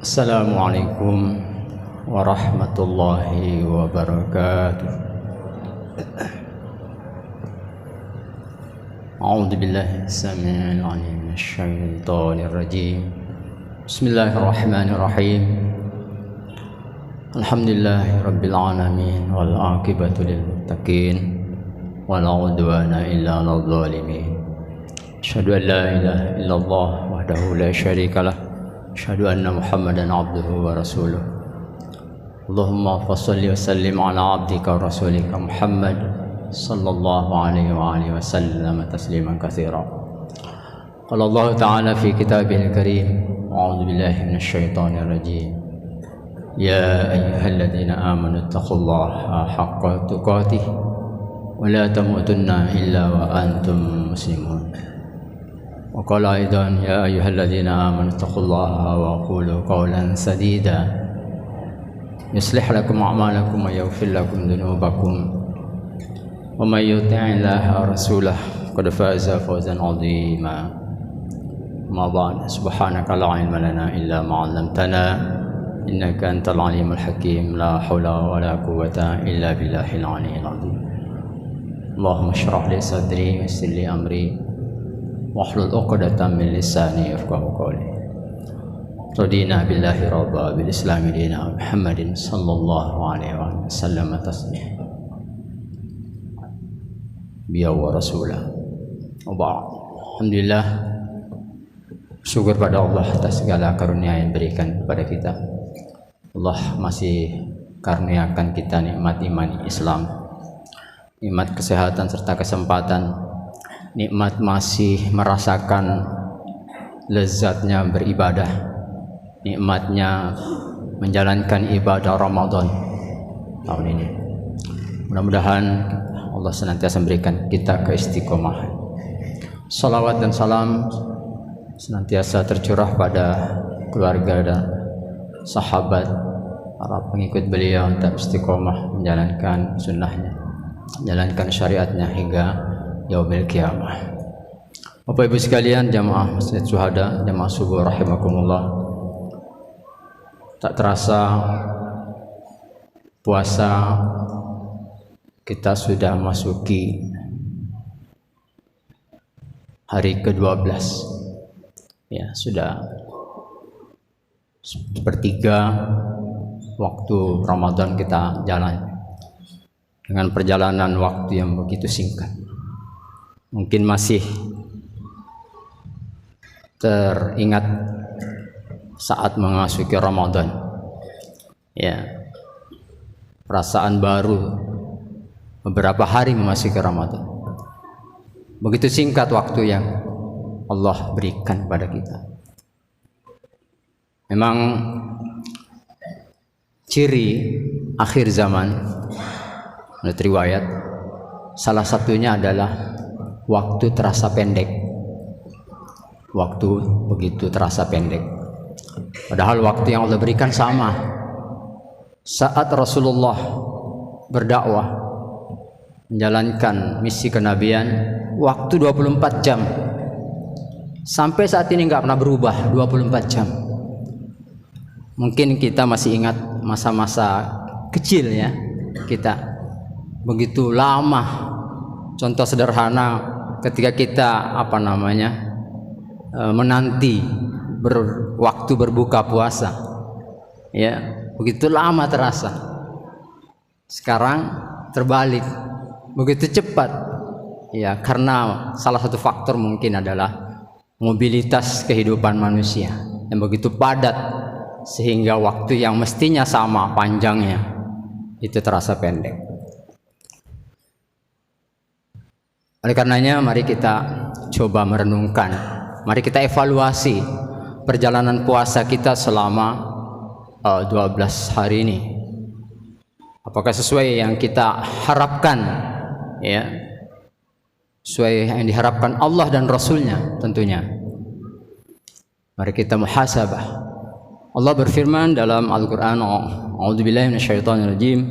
Assalamualaikum warahmatullahi wabarakatuh. A'udzu billahi samii'il 'aliim minasyaitonir rajiim. Bismillahirrahmanirrahim. Alhamdulillahi rabbil alamin wal 'aqibatu lil muttaqin wala 'udwana illa 'alal zalimin. Asyhadu an la ilaha illallah wahdahu la syarikalah. Asyhadu anna Muhammadan abduhu wa rasuluh. Allahumma fassalli wa sallim ala abdika wa rasulika Muhammad sallallahu alaihi wa alihi wa sallam tasliman katsira. Qala Allah ta'ala fi kitabihil karim, a'udzu billahi minasy syaithanir rajim. Ya ayyuhalladzina amanu taqullaha haqqa tuqatih wa la tamutunna illa wa antum muslimun. وقال أيضا يا أيها الذين آمنوا اتقوا الله وقولوا قولا سديدا يصلح لكم أعمالكم ويغفر لكم ذنوبكم ومن يطع الله ورسوله قد فاز فوزا عظيما. أما بعد سبحانك لا علم لنا إلا ما علمتنا إنك أنت العليم الحكيم لا حول ولا قوة إلا بالله العلي العظيم. اللهم اشرح لي صدري ويسر لي أمري wahlul 'uqdatam min lisani yafqahu qawli. Radina billahi rabba bil islami dina Muhammadin sallallahu alaihi wa sallam taslima. Biya wa rasulah. Wa ba'd. Alhamdulillah, syukur pada Allah atas segala karunia yang diberikan kepada kita. Allah masih karuniakan kita nikmat iman Islam, nikmat kesehatan serta kesempatan, nikmat masih merasakan lezatnya beribadah, nikmatnya menjalankan ibadah Ramadan tahun ini. Mudah-mudahan Allah senantiasa memberikan kita keistiqomahan. Salawat dan salam senantiasa tercurah pada keluarga dan sahabat, para pengikut beliau untuk istiqomah menjalankan sunnahnya, menjalankan syariatnya hingga yaumil qiyamah. Bapak Ibu sekalian, jamaah Masjid Syuhada, jamaah subuh rahimakumullah. Tak terasa puasa kita sudah masuki hari ke-12. Ya, sudah sepertiga waktu Ramadan kita jalan dengan perjalanan waktu yang begitu singkat. Mungkin masih teringat saat memasuki Ramadan, ya, perasaan baru beberapa hari memasuki Ramadan. Begitu singkat waktu yang Allah berikan pada kita. Memang ciri akhir zaman menurut riwayat salah satunya adalah waktu terasa pendek. Waktu begitu terasa pendek. Padahal waktu yang Allah berikan sama. Saat Rasulullah berdakwah, menjalankan misi kenabian, waktu 24 jam. Sampai saat ini nggak pernah berubah, 24 jam. Mungkin kita masih ingat masa-masa kecilnya kita. Begitu lama. Contoh sederhana ketika kita menanti waktu berbuka puasa, ya, begitu lama terasa. Sekarang terbalik, begitu cepat, ya, karena salah satu faktor mungkin adalah mobilitas kehidupan manusia yang begitu padat sehingga waktu yang mestinya sama panjangnya itu terasa pendek. Oleh karenanya mari kita coba merenungkan, mari kita evaluasi perjalanan puasa kita selama 12 hari ini. Apakah sesuai yang kita harapkan, ya, sesuai yang diharapkan Allah dan Rasulnya tentunya. Mari kita muhasabah. Allah berfirman dalam Al-Quran, a'udzubillahi minasyaitonir rajim,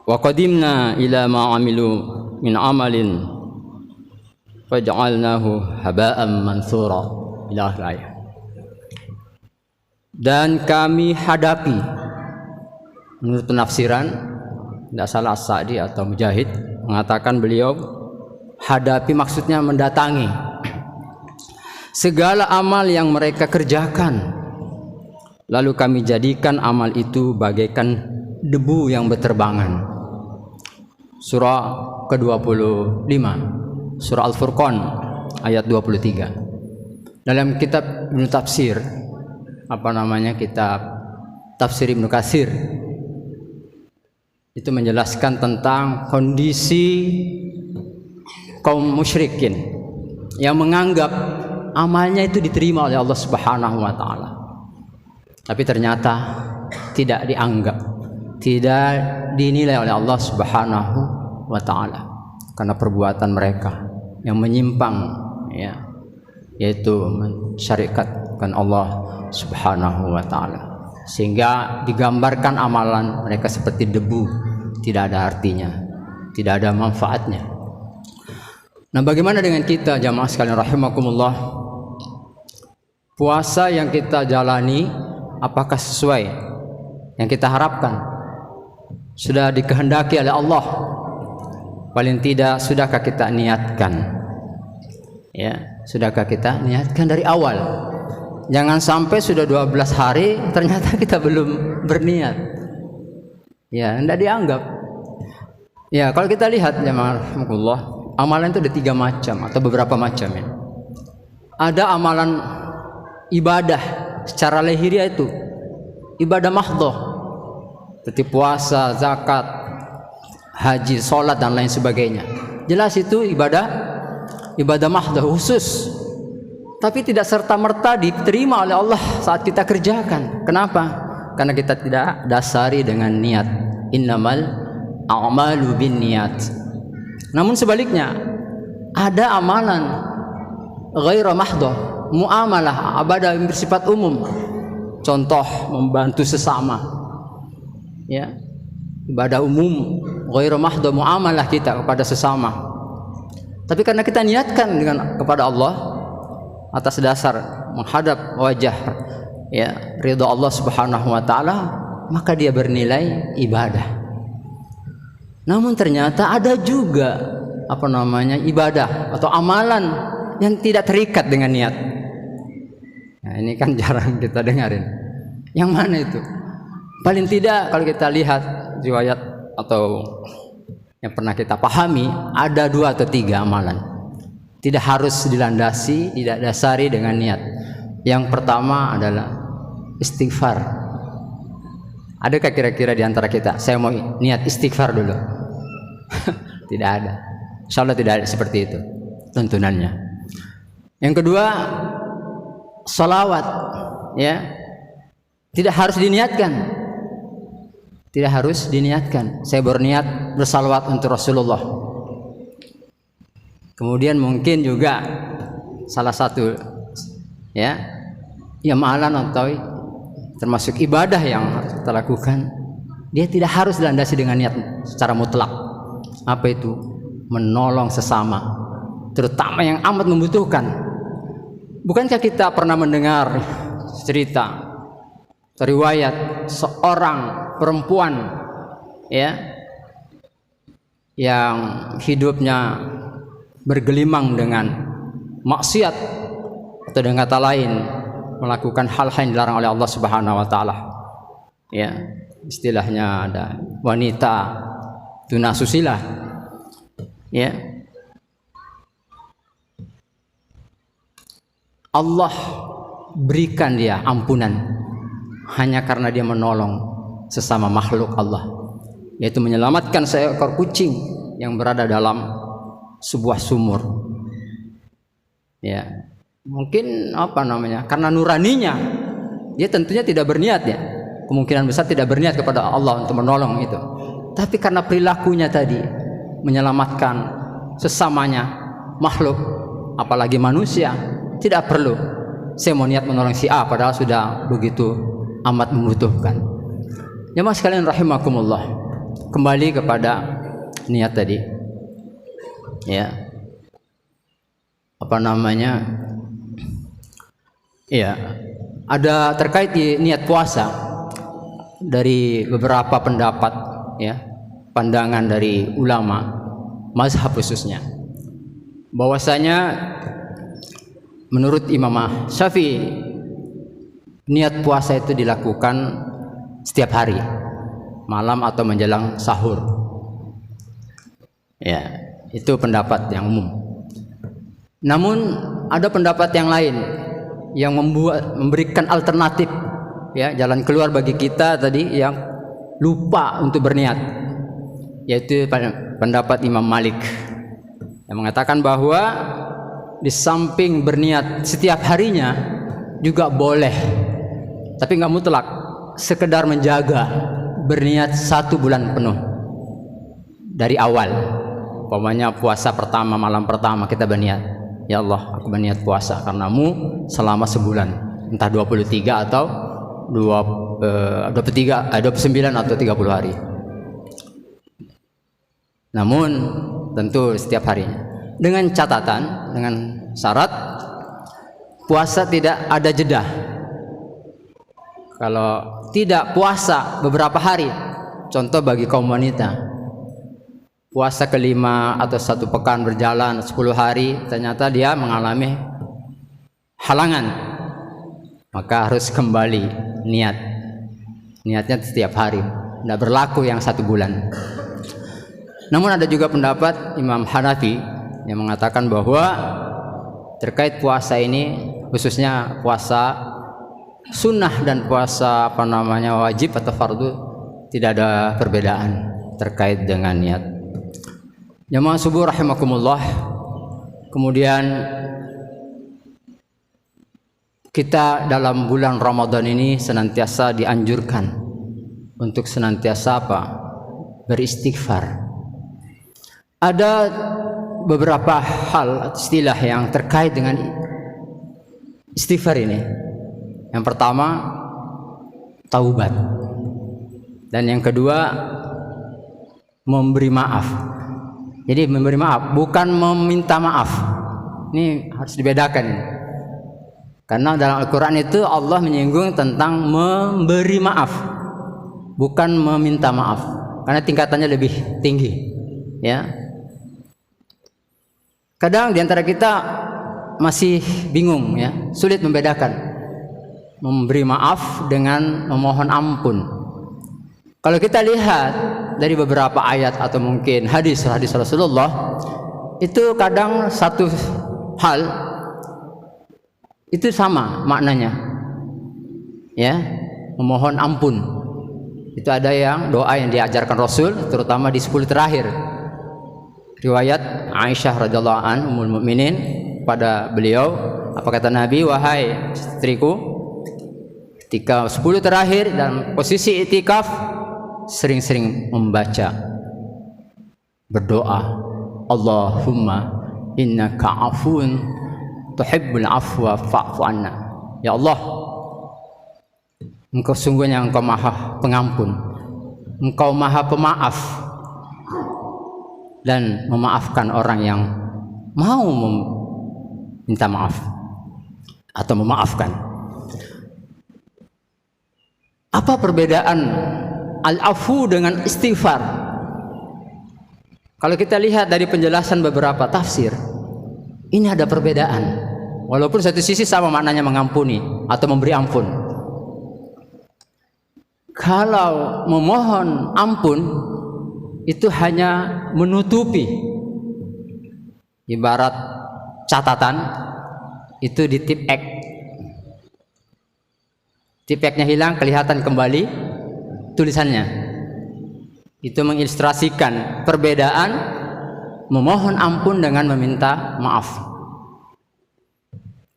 wa qadimna ila ma 'amilu min amalin faj'alnahu haba'an mansura. Ila akhir ayat. dan kami hadapi. Menurut penafsiran, tidak salah As-Sa'di atau Mujahid mengatakan beliau hadapi maksudnya mendatangi segala amal yang mereka kerjakan, lalu kami jadikan amal itu bagaikan debu yang berterbangan. Surah ke-25, surah Al-Furqan ayat 23. Dalam kitab Ibnu Tafsir, kitab Tafsir Ibnu Katsir, itu menjelaskan tentang kondisi kaum musyrikin yang menganggap amalnya itu diterima oleh Allah Subhanahu wa taala. Tapi ternyata tidak dianggap, tidak dinilai oleh Allah Subhanahu wa taala karena perbuatan mereka yang menyimpang, ya, yaitu mensyariatkan Allah Subhanahu wa taala. Sehingga digambarkan amalan mereka seperti debu, tidak ada artinya, tidak ada manfaatnya. Nah, bagaimana dengan kita jamaah sekalian rahimakumullah? Puasa yang kita jalani apakah sesuai yang kita harapkan? Sudah dikehendaki oleh Allah? Paling tidak sudahkah kita niatkan? Ya, sudahkah kita niatkan dari awal? Jangan sampai sudah 12 hari ternyata kita belum berniat. Ya, tidak dianggap. Ya, kalau kita lihat jamaah rahimakumullah, amalan itu ada 3 macam atau beberapa macam, ya. Ada amalan ibadah secara lahiriah, itu ibadah mahdhah, seperti puasa, zakat, haji, sholat dan lain sebagainya. Jelas itu ibadah mahdhah khusus, tapi tidak serta-merta diterima oleh Allah saat kita kerjakan. Kenapa? Karena kita tidak dasari dengan niat. Innamal a'malu binniyat. Namun sebaliknya, ada amalan ghairu mahdhah, muamalah, ibadah yang bersifat umum. Contoh, membantu sesama. Ya. Ibadah umum ghairu mahdhah, muamalah kita kepada sesama. Tapi karena kita niatkan kepada Allah atas dasar menghadap wajah, ya, ridha Allah Subhanahu wa taala, maka dia bernilai ibadah. Namun ternyata ada juga ibadah atau amalan yang tidak terikat dengan niat. Nah, ini kan jarang kita dengarin. Yang mana itu? Paling tidak kalau kita lihat riwayat atau yang pernah kita pahami, ada 2 atau 3 amalan. Tidak harus dilandasi, tidak dasari dengan niat. Yang pertama adalah istighfar. Adakah kira-kira di antara kita saya mau niat istighfar dulu? Tidak ada. Insyaallah tidak ada seperti itu tuntunannya. Yang kedua, salawat, ya. Tidak harus diniatkan. Tidak harus diniatkan. Saya berniat bersalawat untuk Rasulullah. Kemudian mungkin juga salah satu, ya, amalan atau termasuk ibadah yang harus kita lakukan, dia tidak harus dilandasi dengan niat secara mutlak. Apa itu? Menolong sesama, terutama yang amat membutuhkan. Bukankah kita pernah mendengar cerita riwayat seorang perempuan, ya, yang hidupnya bergelimang dengan maksiat atau dengan kata lain melakukan hal-hal yang dilarang oleh Allah Subhanahu wa taala. Ya, istilahnya ada wanita tunasusila. Ya. Allah berikan dia ampunan hanya karena dia menolong sesama makhluk Allah, yaitu menyelamatkan seekor kucing yang berada dalam sebuah sumur. Ya, mungkin karena nuraninya, dia tentunya tidak berniat, ya, kemungkinan besar tidak berniat kepada Allah untuk menolong itu. Tapi karena perilakunya tadi menyelamatkan sesamanya makhluk, apalagi manusia, tidak perlu saya mau niat menolong si A padahal sudah begitu amat membutuhkan. Ya mas sekalian rahimakumullah, kembali kepada niat tadi, ya, ya, ada terkait niat puasa dari beberapa pendapat, ya, pandangan dari ulama mazhab khususnya, bahwasanya menurut Imam Syafi'i niat puasa itu dilakukan setiap hari, malam atau menjelang sahur. Ya, itu pendapat yang umum. Namun ada pendapat yang lain yang memberikan alternatif, ya, jalan keluar bagi kita tadi yang lupa untuk berniat, yaitu pendapat Imam Malik yang mengatakan bahwa di samping berniat setiap harinya juga boleh, tapi nggak mutlak, sekedar menjaga berniat 1 bulan penuh dari awal. Umpamanya puasa pertama, malam pertama kita berniat, ya Allah, aku berniat puasa karenamu selama sebulan, entah 23 atau 29 atau 30 hari. Namun tentu setiap harinya, dengan catatan, dengan syarat puasa tidak ada jeda. Kalau tidak puasa beberapa hari, contoh bagi kaum wanita, puasa kelima atau 1 pekan berjalan 10 hari, ternyata dia mengalami halangan, maka harus kembali niatnya setiap hari, tidak berlaku yang 1 bulan. Namun ada juga pendapat Imam Hanafi yang mengatakan bahwa terkait puasa ini, khususnya puasa sunnah dan puasa wajib atau fardu, tidak ada perbedaan terkait dengan niat. Jamaah subuh rahimakumullah. Kemudian kita dalam bulan Ramadan ini senantiasa dianjurkan untuk senantiasa beristighfar. Ada beberapa hal atau istilah yang terkait dengan istighfar ini. Yang pertama, taubat, dan yang kedua, memberi maaf. Jadi memberi maaf, bukan meminta maaf. Ini harus dibedakan ini. Karena dalam Al-Quran itu Allah menyinggung tentang memberi maaf, bukan meminta maaf, karena tingkatannya lebih tinggi, ya. Kadang diantara kita masih bingung, ya, sulit membedakan memberi maaf dengan memohon ampun. Kalau kita lihat dari beberapa ayat atau mungkin hadis Rasulullah, itu kadang satu hal itu sama maknanya, ya, memohon ampun. Itu ada yang doa yang diajarkan Rasul, terutama di 10 terakhir. Riwayat Aisyah radhiyallahu anha ummul mukminin, pada beliau, apa kata Nabi, wahai istriku, ketika 10 terakhir dalam posisi i'tikaf, sering-sering membaca, berdoa, Allahumma innaka afun tuhibbul afwa fa'fu anna. Ya Allah, Engkau sungguhnya Engkau Maha Pengampun, Engkau Maha Pemaaf, dan memaafkan orang yang mau minta maaf atau memaafkan. Apa perbedaan al-afu dengan istighfar? Kalau kita lihat dari penjelasan beberapa tafsir, ini ada perbedaan. Walaupun satu sisi sama maknanya mengampuni atau memberi ampun. Kalau memohon ampun itu hanya menutupi, ibarat catatan itu di tip X, tip X-nya hilang, kelihatan kembali tulisannya. Itu mengilustrasikan perbedaan memohon ampun dengan meminta maaf.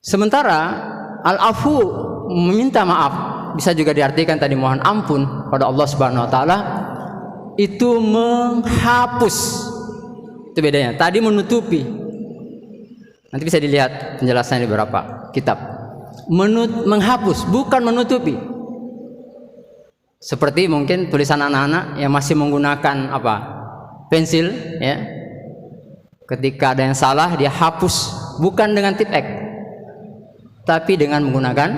Sementara al-afu, meminta maaf, bisa juga diartikan tadi mohon ampun pada Allah Subhanahu wa taala, itu menghapus. Itu bedanya. Tadi menutupi. Nanti bisa dilihat penjelasannya di beberapa kitab. Menghapus, bukan menutupi. Seperti mungkin tulisan anak-anak yang masih menggunakan pensil, ya. Ketika ada yang salah dia hapus, bukan dengan tip X, tapi dengan menggunakan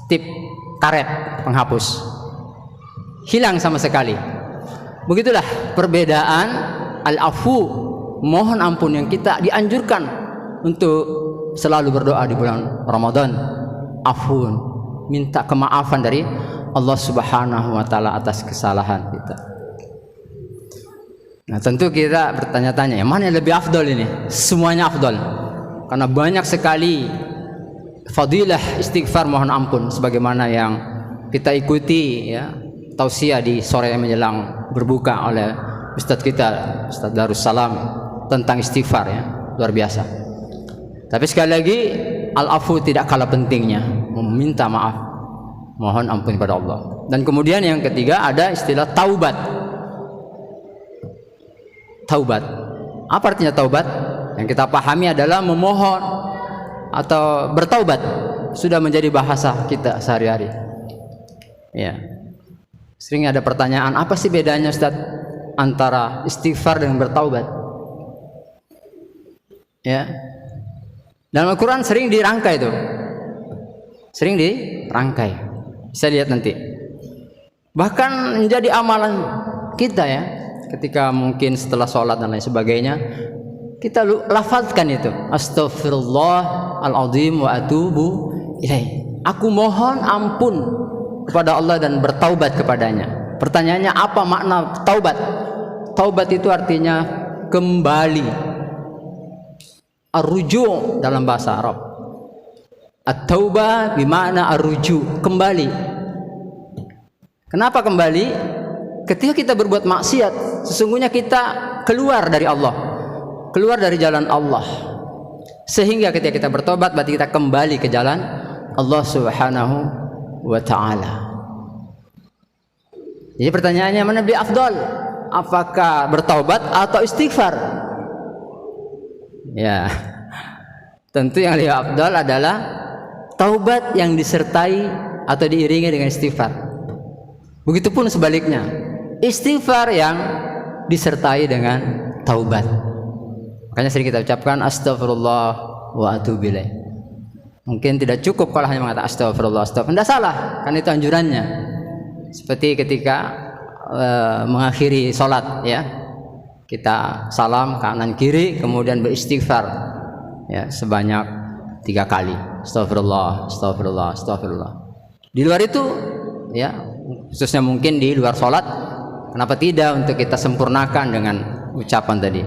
tip karet penghapus, hilang sama sekali. Begitulah perbedaan al-afu, mohon ampun, yang kita dianjurkan untuk selalu berdoa di bulan Ramadan. Afun, minta kemaafan dari Allah Subhanahu wa taala atas kesalahan kita. Nah, tentu kita bertanya-tanya, yang mana yang lebih afdol ini? Semuanya afdol. Karena banyak sekali fadilah istighfar mohon ampun, sebagaimana yang kita ikuti ya tausiah di sore menjelang berbuka oleh Ustadz kita, Ustadz Darussalam, tentang istighfar ya, luar biasa. Tapi sekali lagi, al-afu tidak kalah pentingnya, meminta maaf, mohon ampun kepada Allah. Dan kemudian yang ketiga ada istilah taubat. Taubat, apa artinya taubat? Yang kita pahami adalah memohon atau bertaubat, sudah menjadi bahasa kita sehari-hari. Ya, sering ada pertanyaan, apa sih bedanya Ustaz antara istighfar dengan bertaubat? Ya, dalam Al-Quran sering dirangkai itu, sering dirangkai, bisa lihat nanti. Bahkan menjadi amalan kita ya, ketika mungkin setelah sholat dan lain sebagainya, kita lafazkan itu, astaghfirullahaladzim wa atubu ilaih. Aku mohon ampun kepada Allah dan bertaubat kepadanya. Pertanyaannya, apa makna taubat? Taubat itu artinya kembali. Ar-ruju' dalam bahasa Arab. At-taubah bermakna ar-ruju', kembali. Kenapa kembali? Ketika kita berbuat maksiat, sesungguhnya kita keluar dari Allah, keluar dari jalan Allah. Sehingga ketika kita bertobat, berarti kita kembali ke jalan Allah Subhanahu wa ta'ala. Jadi pertanyaannya, mana lebih afdal? Apakah bertaubat atau istighfar? Ya, tentu yang lebih afdal adalah taubat yang disertai atau diiringi dengan istighfar. Begitupun sebaliknya, istighfar yang disertai dengan taubat. Makanya sering kita ucapkan astagfirullah wa atubu ilaih. Mungkin tidak cukup kalau hanya mengatakan astagfirullah, astagfirullah. Tidak salah, kan itu anjurannya. Seperti ketika mengakhiri sholat ya, kita salam kanan kiri, kemudian beristighfar ya sebanyak 3 kali. Astagfirullah, astagfirullah, astagfirullah. Di luar itu ya, khususnya mungkin di luar sholat, kenapa tidak untuk kita sempurnakan dengan ucapan tadi,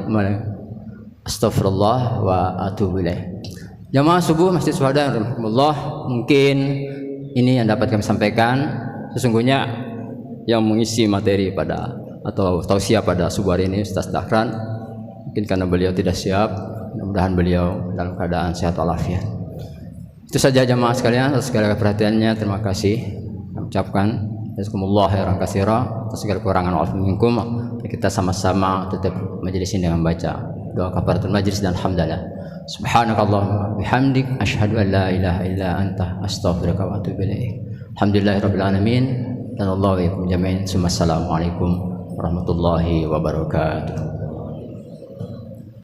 astagfirullah wa atubu ilaih. Jamaah subuh Masjid Syuhada rahimakumullah, mungkin ini yang dapat kami sampaikan. Sesungguhnya yang mengisi materi pada atau tausiah pada subuh hari ini Ustaz Dahran, mungkin karena beliau tidak siap, mudah-mudahan beliau dalam keadaan sehat walafiat. Itu saja jamaah sekalian, atas segala perhatiannya terima kasih. Kami ucapkan jazakumullah khairan katsira atas segala kekurangan, wa'afu minkum. Kita sama-sama tutup majelis ini dengan baca doa kafaratul majlis dan hamdalah. Subhanakallahumma bihamdik asyhadu an la ilaha illa anta astaghfiruka wa atubu ilaik. Alhamdulillahirabbil alamin. Dan Allah wa jami'in. Assalamualaikum warahmatullahi wabarakatuh.